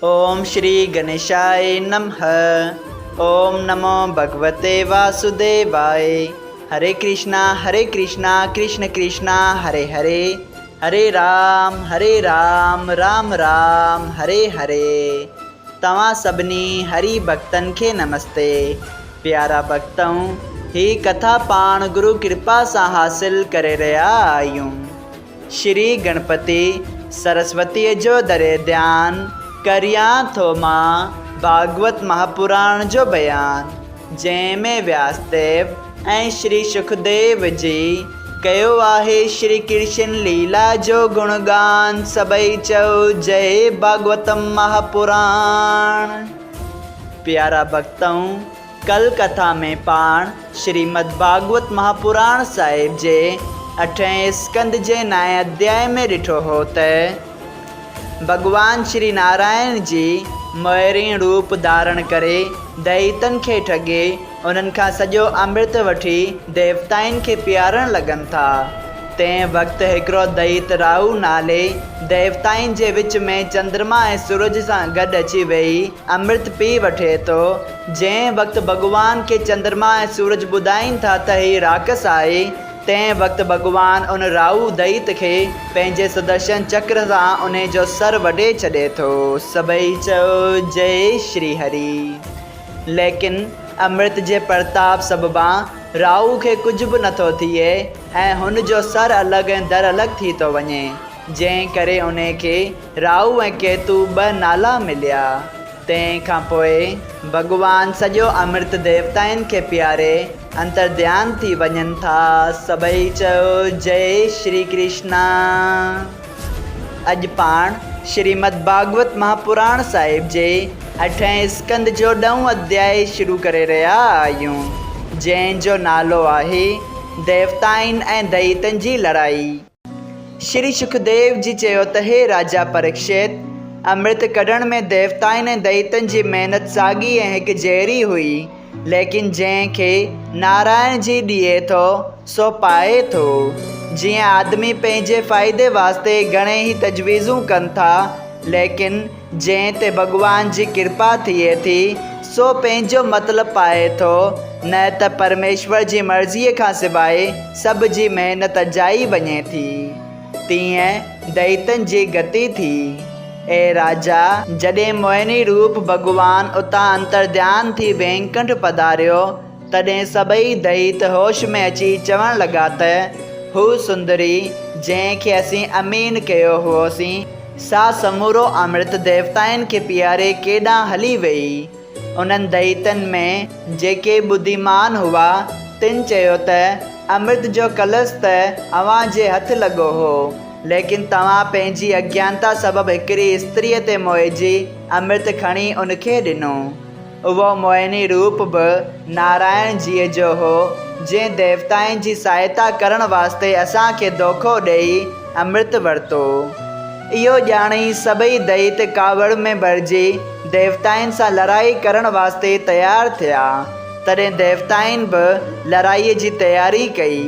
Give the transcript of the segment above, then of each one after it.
ओम श्री गणेशाय नमः। ओम नमो भगवते वासुदेवाय। हरे कृष्णा कृष्ण कृष्णा हरे हरे, हरे राम राम राम हरे हरे। तव्हां सभिनी हरि भक्तन के नमस्ते। प्यारा भक्तों, ही कथा पाण गुरु कृपा से हासिल करे रहा आयूं। श्री गणपति सरस्वती जो दरे ध्यान करिया थो मां भागवत महापुराण जो बयान, जंहिंमें व्यासदेव ऐं श्री सुखदेव जी कयो आहे श्री कृष्ण लीला जो गुणगान। सभई चओ जय भागवतम महापुराण। प्यारा भक्तों, कल कथा में पाण श्रीमद् भागवत महापुराण साहिब जे 8वें स्कंद जे 9 अध्याय में ॾिठो हो त भगवान श्री नारायण जी मोहिरी रूप धारण करे दैतन के ठगे उन्हनि खां सॼो अमृत वठी देवताउनि खे पीआरण लगन था। तंहिं वक़्तु हिकिड़ो दैत राहु नाले देवताउनि जे विच में चंद्रमा ऐं सूरज सां गॾु अची वेही अमृत पी वठे थो। जंहिं वक़्तु भगवान के चंद्रमा ऐं सूरज ॿुधाइनि था त ही राक्षस आहे, तंहिं वक़्तु भगवान उन राहु दैत खे पंहिंजे सुदर्शन चक्र सां उन जो सर वढे छॾे थो। सभई चओ जय श्री हरि। लेकिन अमृत जे प्रताप सबबा राहु खे कुझु बि नथो थिए ऐं हुन जो सर अलॻि ऐं दर अलॻि थी थो वञे, जंहिं करे उन खे राहु ऐं केतु 2 नाला मिलिया। तंहिं खां पोइ भगवान सॼो अमृत देवताउनि खे पीआरे अंतर ध्यान थी वञनि था। सभई चओ जय श्री कृष्णा। अॼु पाण श्रीमद् भागवत महापुराण साहिब जे 8वें स्कंद जो 9 अध्याय शुरू करे रहिया आहियूं, जंहिंजो नालो आहे देवताउनि ऐं दैतनि जी लड़ाई। श्री सुखदेव जी चयो त हे राजा परीक्षित, अमृत कढण में देवताउनि ऐं दैतनि जी महिनत साॻी ऐं हिकु जहिड़ी हुई, लेकिन जंहिंखे नारायण जी ॾिए थो सो पाए थो। जीअं आदमी पंहिंजे फ़ाइदे वास्ते घणे ई तजवीज़ूं कनि था, लेकिन जंहिं ते भगवान जी कृपा थिए थी सो पंहिंजो मतिलबु पाए थो, न त परमेश्वर जी मर्ज़ीअ खां सवाइ सभ जी महिनत जाई वञे थी। तीअं दैतनि जी गति थी। ए राजा, जॾहिं मोहिनी रूप भगवान उतां अंतर ध्यान थी वेंकट पधारियो, तॾहिं सभई दैत होश में अची चवण लॻा त हू सुंदरी जंहिंखे असीं अमीन कयो हुओसीं, सा समूरो अमृत देवताउनि खे पीआरे केॾां हली वई। उन्हनि दैतनि में जेके बुद्धिमान हुआ तिन चयो त अमृत जो कलश त अव्हां जे हथ लॻो हो, लेकिन तव्हां पंहिंजी अज्ञानता सबबि हिकिड़ी स्त्रीअ ते मोहिजी अमृत खणी उनखे ॾिनो। उहो मोहिनी रूप बि नारायण जीअ जो हो, जंहिं देवताउनि जी सहायता करण वास्ते असांखे धोखो ॾेई अमृत वरितो। इहो ॼाणी सभई दैत कावड़ में भरिजी देवताउनि सां लड़ाई करण वास्ते तयारु थिया। तॾहिं देवताउनि बि लड़ाईअ जी तयारी कई।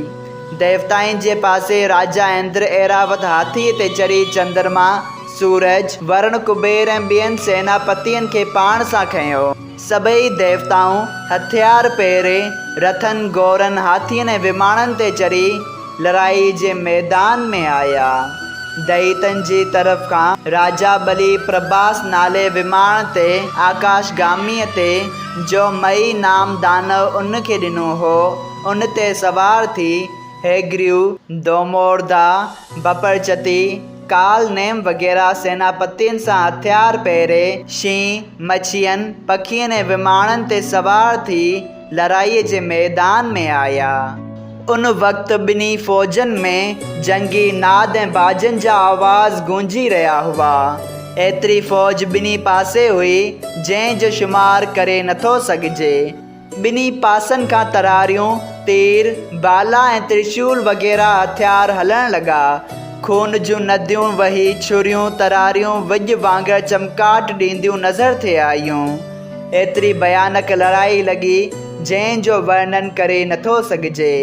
देवताउनि जे पासे राजा इंद्र ऐरावत हाथीअ ते चढ़ी चंद्रमा, सूरज, वरुण, कुबेर ऐं ॿियनि सेनापतियुनि खे पाण सां खंयो। सभई देवताऊं हथियार पेरे रथनि, घोड़नि, हाथियुनि ऐं विमाननि ते चढ़ी लड़ाई जे मैदान में आया। दैतनि जी तरफ़ खां राजा बलि प्रभास नाले विमान ते आकाशगामीअ ते जो मई नाम दानव उनखे ॾिनो हो, उन ते सवार थी हैग्रीव, दोमोर्दा, बपरचती, काल नेम वग़ैरह सेनापतियुनि सां हथियार पेरे शींहं, मच्छियुनि, पखियुनि ऐं विमाननि ते सवार थी लड़ाईअ जे मैदान में आया। उन वक़्तु ॿिन्ही फ़ौजनि में जंगी नाद ऐं बाजनि जा आवाज़ गूंजी रहिया हुआ। एतिरी फ़ौज ॿिन्ही पासे हुई जंहिंजो शुमार करे नथो सघिजे। ॿिन्ही पासनि खां तरारियूं, तीर, बाला ऐं त्रिशूल वग़ैरह हथियार हलण लॻा। खून जूं नदियूं वही छुरियूं, तरारियूं विॼ वांगुरु चमकाट ॾींदियूं नज़र थे आयूं। एतिरी भयानक लड़ाई लॻी जंहिंजो वर्णन करे नथो सघिजे।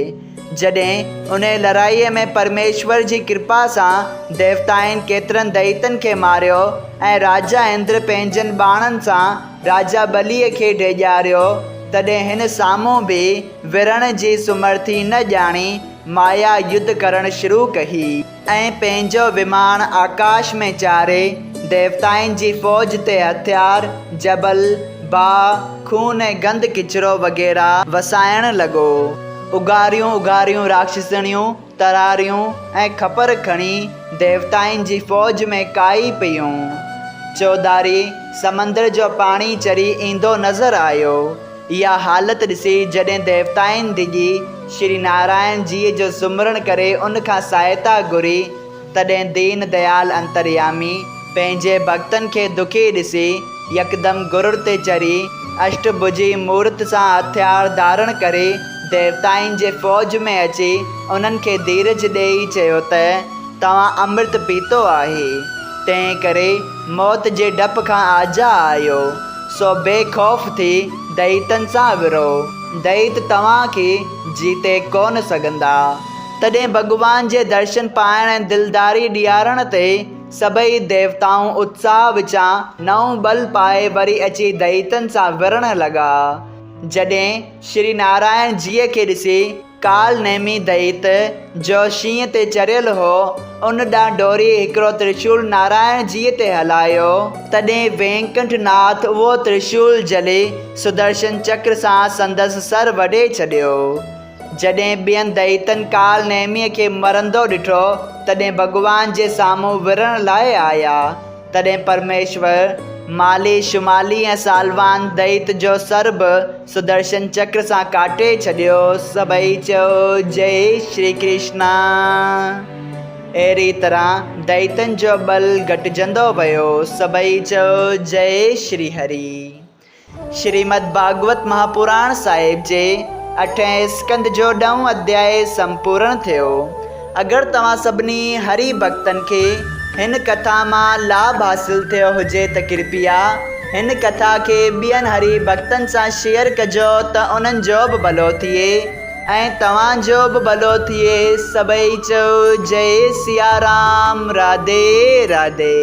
जॾहिं उन लड़ाईअ में परमेश्वर जी कृपा सां देवताउनि केतिरनि दैतनि खे मारियो ऐं राजा इंद्र पंहिंजनि बाणनि सां राजा बलीअ खे डेॼारियो, तॾहिं हिन साम्हूं बि विढ़ण जी सुमर्थी न ॼाणी माया युद्ध करणु शुरू कई ऐं पंहिंजो विमान आकाश में चाढ़े देवताउनि जी फ़ौज ते हथियार, जबल, बाहि, खून ऐं गंद किचिरो वग़ैरह वसाइण लॻो। उगारियूं राक्षसणियूं तरारियूं ऐं खपर खणी देवताउनि जी फ़ौज में काई पियूं। चौधारी समंड जो पाणी चरी ईंदो नज़र आयो। इहा हालत ॾिसी जॾहिं देवताउनि डिॼी श्री नारायण जीअ जो सुमरण करे उन खां सहायता घुरी, तॾहिं दीन दयाल अंतर्यामी पंहिंजे भक्तनि खे दुखी ॾिसी यकदमि गुरुड़ ते चढ़ी अष्टभुजी मूर्त सां हथियार धारण करे देवताउनि जे फ़ौज में अची उन्हनि खे धीरज ॾेई चयो त तव्हां अमृत पीतो आहे, तंहिं करे मौत जे डप खां आजा आहियो, सो बेखौफ़ थी दैतनि सां विढ़ो, दैत तव्हांखे जीते कोन सघंदा। तॾहिं भॻवान जे दर्शन पाइण ऐं दिलदारी ॾियारण ते सभई देवताऊं उत्साह विचां नओं बल पाए वरी अची दैतनि सां विढ़ण लॻा। जॾहिं श्री नारायण जीअ खे ॾिसी काल नेमी दैत जो शींहं ते चढ़ियल हो उन ॾांहुं डोरी हिकिड़ो त्रिशूल नारायण जीअ ते हलायो, तॾहिं वेंकटनाथ उहो त्रिशूल जले सुदर्शन चक्र सां संदसि सर वढे छॾियो। जॾहिं ॿियनि दैतनि काल नेमीअ खे मरंदो ॾिठो तॾहिं भॻवान जे साम्हूं विढ़ण लाइ आया, तॾहिं परमेश्वर माली शुमाली ऐं सालवान दैत जो सर बि सुदर्शन चक्र सां काटे छॾियो। सभई चयो जय श्री कृष्णा। अहिड़ी तरह दैतनि जो बल घटिजंदो वियो। सभई चयो जय श्री हरि। श्रीमद् भागवत महापुराण साहिब जे 8हें स्कंद जो 9 अध्याय संपूर्ण थियो। अगरि तव्हां सभिनी हरि भक्तनि खे हिन कथा मां लाभ हासिल थियो हुजे त कृपया हिन कथा खे ॿियनि हरि भक्तनि सां शेयर कजो त उन्हनि जो बि भलो थिए ऐं तव्हांजो बि भलो थिए। सभई चयो जय सिया राम। राधे राधे।